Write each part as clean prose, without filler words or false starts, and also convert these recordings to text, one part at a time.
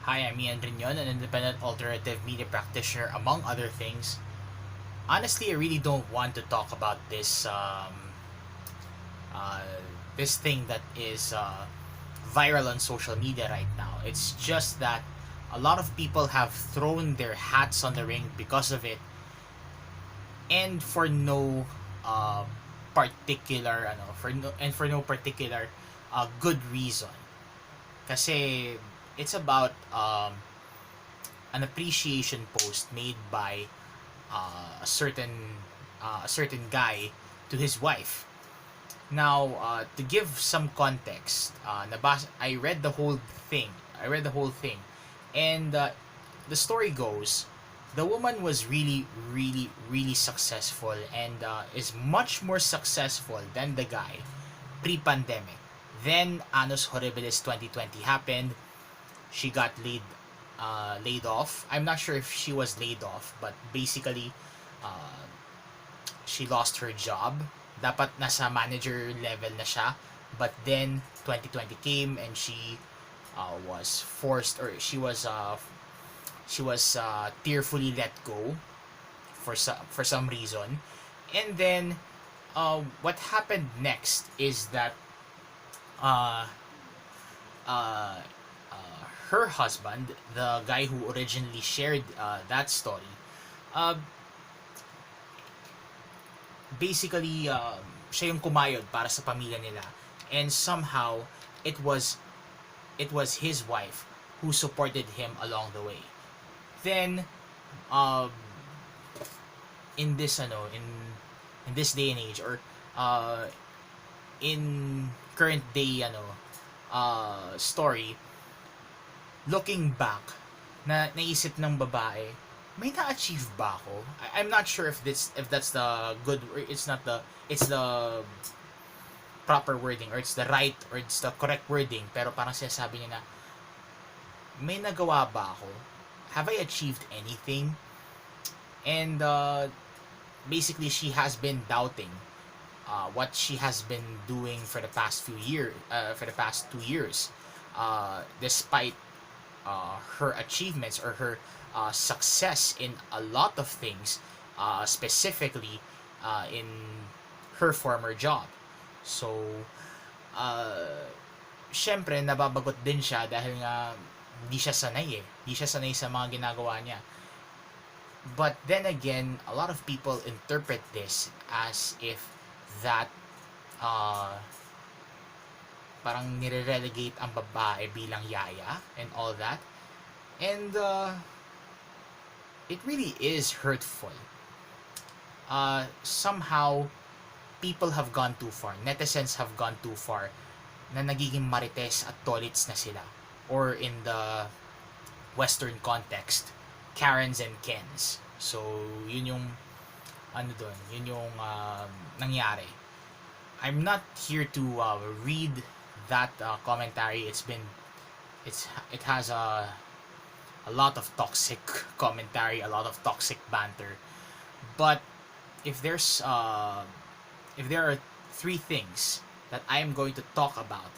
Hi, I'm Riñon, an independent alternative media practitioner, among other things. Honestly, I really don't want to talk about uh, this thing that is viral on social media right now. It's just that a lot of people have thrown their hats on the ring because of it, and for no uh, for no particular good reason. Kasi it's about an appreciation post made by a certain guy to his wife. Now, to give some context, I read the whole thing. And the story goes, the woman was really successful and is much more successful than the guy pre-pandemic. Then, Annus Horribilis 2020 happened. She got laid off. I'm not sure if she was laid off, but basically, uh, she lost her job. Dapat nasa manager level na siya. But then, 2020 came and she was forced, or she was tearfully let go for some reason. And then, what happened next is that uh, uh, her husband, the guy who originally shared that story, uh, basically siya yung kumayod para sa pamilya nila, and somehow it was it was his wife who supported him along the way. Then um in this day and age, or uh in current day story, looking back, na naisip ng babae, may na-achieve ba ako? I'm not sure if that's the good, or it's the proper wording, or it's the right, or it's the correct wording, pero parang sinasabi niya na, may nagawa ba ako? Have I achieved anything? And basically she has been doubting what she has been doing for the past 2 years, despite her achievements, or her success in a lot of things, specifically in her former job. So, uh, syempre, nababagot din siya dahil nga di siya sanay eh. Di siya sanay sa mga ginagawa niya. But then again, a lot of people interpret this as if that uh, parang nire-relegate ang babae bilang yaya and all that. And it really is hurtful. Somehow, people have gone too far. Netizens have gone too far na nagiging marites at tolits na sila. Or in the Western context, Karens and Kens. So, yun yung yun yung nangyari. I'm not here to read that commentary. It has a lot of toxic commentary, a lot of toxic banter. But if if there are three things that I am going to talk about,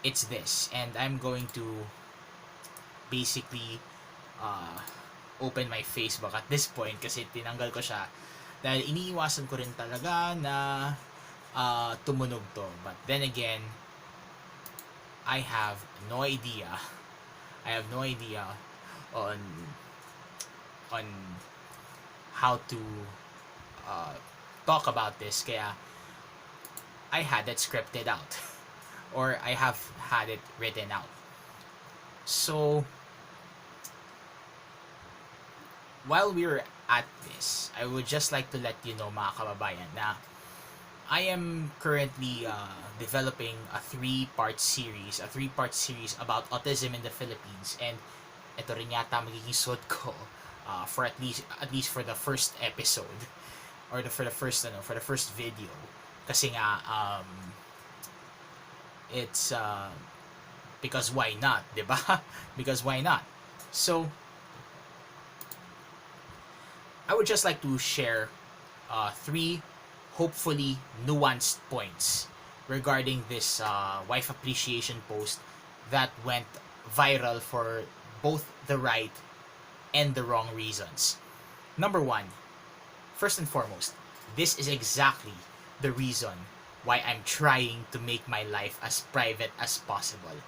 it's this, and I'm going to basically uh, open my Facebook at this point kasi tinanggal ko siya dahil iniiwasan ko rin talaga na tumunog to. But then again, I have no idea. I have no idea on on how to talk about this, kaya I had it scripted out or I have had it written out. So while we're at this, I would just like to let you know, mga kababayan, na I am currently developing a three-part series about autism in the Philippines, and ito rin yata magiging suot ko for at least for the first episode, or for the first video, kasi nga it's because why not, 'di ba? Because why not? So I would just like to share three hopefully nuanced points regarding this wife appreciation post that went viral for both the right and the wrong reasons. Number one, first and foremost, this is exactly the reason why I'm trying to make my life as private as possible.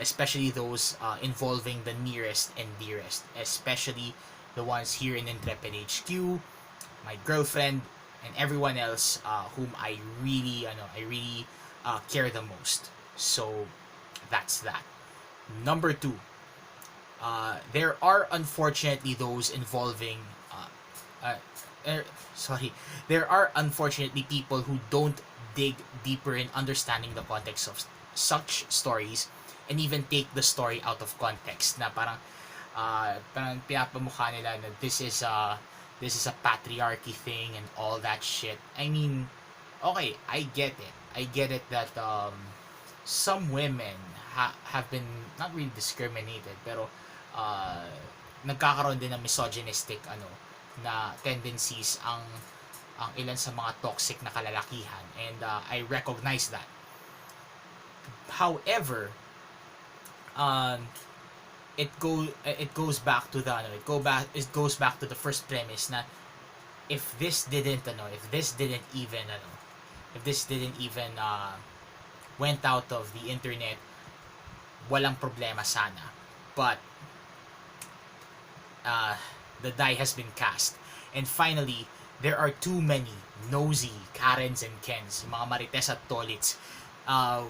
Especially those involving the nearest and dearest, especially the ones here in Intrepid HQ, my girlfriend, and everyone else whom I really care the most. So that's that. Number two, there are unfortunately those involving uh, er, sorry, there are unfortunately people who don't dig deeper in understanding the context of such stories and even take the story out of context na parang pinapamukha nila na this is a patriarchy thing and all that shit. I mean, okay, I get it that some women have been not really discriminated pero uh, nagkakaroon din ng misogynistic na tendencies ang ilan sa mga toxic na kalalakihan, and I recognize that. However, it goes back to it goes back to the first premise na if this didn't even went out of the internet, walang problema sana. But the die has been cast. And finally, there are too many nosy Karens and Kens, mga marites at tolits,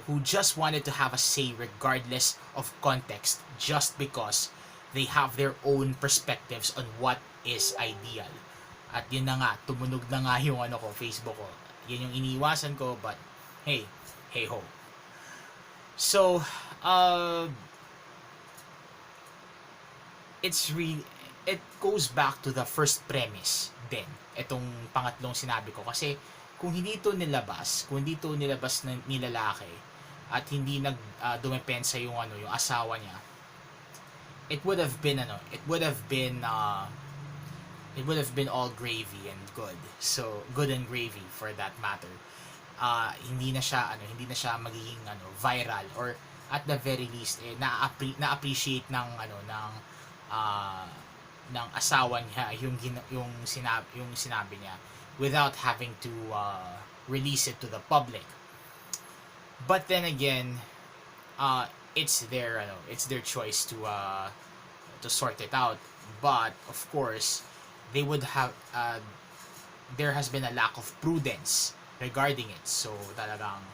who just wanted to have a say regardless of context, just because they have their own perspectives on what is ideal. At yun na nga, tumunog na nga yung Facebook ko. Yun yung iniiwasan ko, but hey ho. So, it goes back to the first premise din, itong pangatlong sinabi ko, kasi kung hindi to nilabas na nilalaki at hindi dumepensa yung yung asawa niya, it would have been all gravy and good. So good and gravy for that matter. Hindi na siya magiging viral, or at the very least na-appreciate ng asawa niya yung sinabi niya without having to release it to the public. But then again, it's their choice to sort it out. But of course, they would have there has been a lack of prudence regarding it. So talagang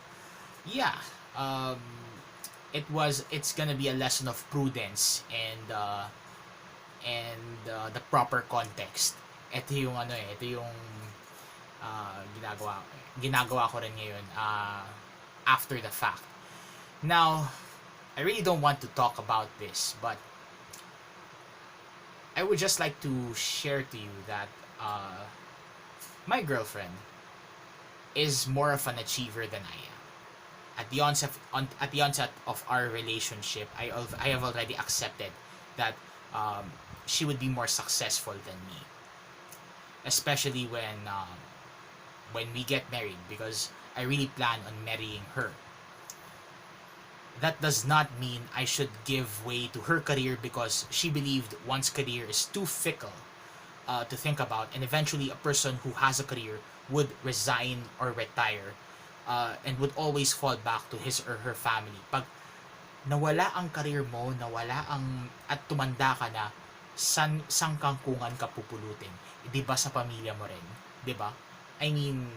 it's gonna be a lesson of prudence and the proper context. Ito yung ginagawa ko rin ngayon after the fact. Now, I really don't want to talk about this, but I would just like to share to you that my girlfriend is more of an achiever than I am. At the onset of our relationship, I have already accepted that she would be more successful than me, especially when we get married, because I really plan on marrying her. That does not mean I should give way to her career, because she believed one's career is too fickle to think about, and eventually a person who has a career would resign or retire and would always fall back to his or her family. Pag nawala ang career mo, at tumanda ka na, sang kangkungan ka pupulutin? Di ba sa pamilya mo rin? Di ba? I mean,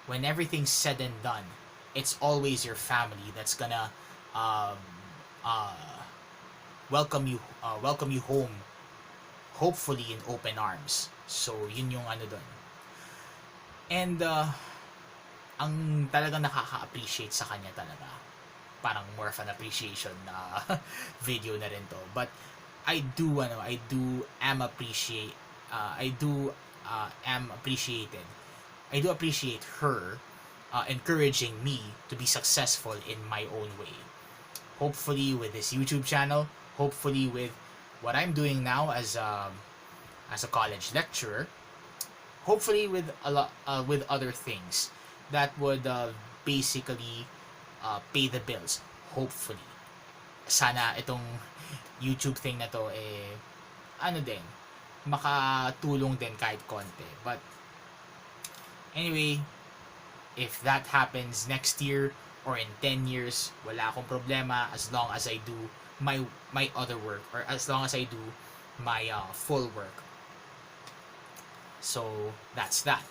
when everything's said and done, it's always your family that's gonna welcome you home, hopefully in open arms. So yun yung dun. And ang talagang nakaka-appreciate sa kanya talaga, parang more of an appreciation na video na rin to, but I do appreciate her encouraging me to be successful in my own way. Hopefully with this YouTube channel, hopefully with what I'm doing now as a college lecturer, hopefully with with other things that would basically pay the bills, hopefully. sana itong YouTube thing na to ano din, makatulong din kahit konti. But anyway, if that happens next year or in 10 years, wala akong problema as long as I do my other work, or as long as I do my full work. So that's that.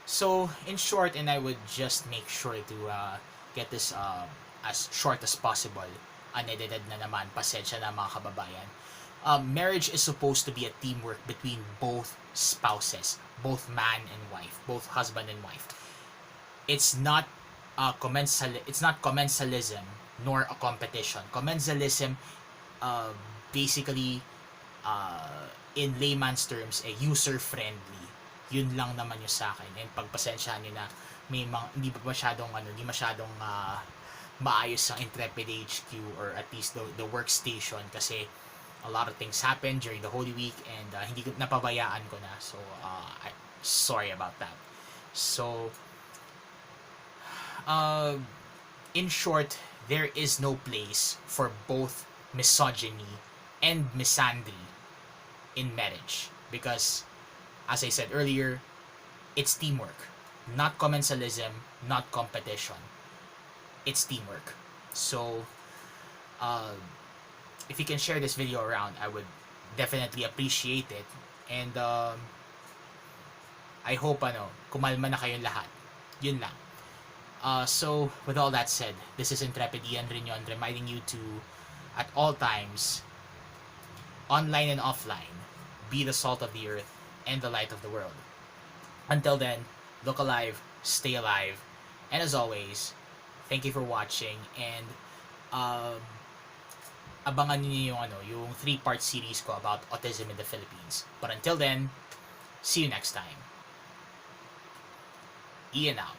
So in short, and I would just make sure to get this as short as possible. Unedited na naman, pasensya na mga kababayan. Marriage is supposed to be a teamwork between both spouses, both man and wife, both husband and wife. It's not commensalism nor a competition. Commensalism, basically, in layman's terms, user-friendly. Yun lang naman yung sa akin. And pagpasensyahan nyo na may hindi masyadong maayos ang Intrepid HQ, or at least the workstation, kasi a lot of things happen during the Holy Week, and hindi ko napabayaan ko na. So sorry about that. So in short, there is no place for both misogyny and misandry in marriage, because as I said earlier, it's teamwork, not commensalism, not competition. It's teamwork. So if you can share this video around, I would definitely appreciate it. And I hope kumalma na kayong lahat. Yun lang. So with all that said, this is Intrepid Ian Riñon, reminding you to, at all times, online and offline, be the salt of the earth and the light of the world. Until then, look alive, stay alive, and as always, thank you for watching, and abangan niyo yung 3-part series ko about autism in the Philippines. But until then, see you next time. Ian out.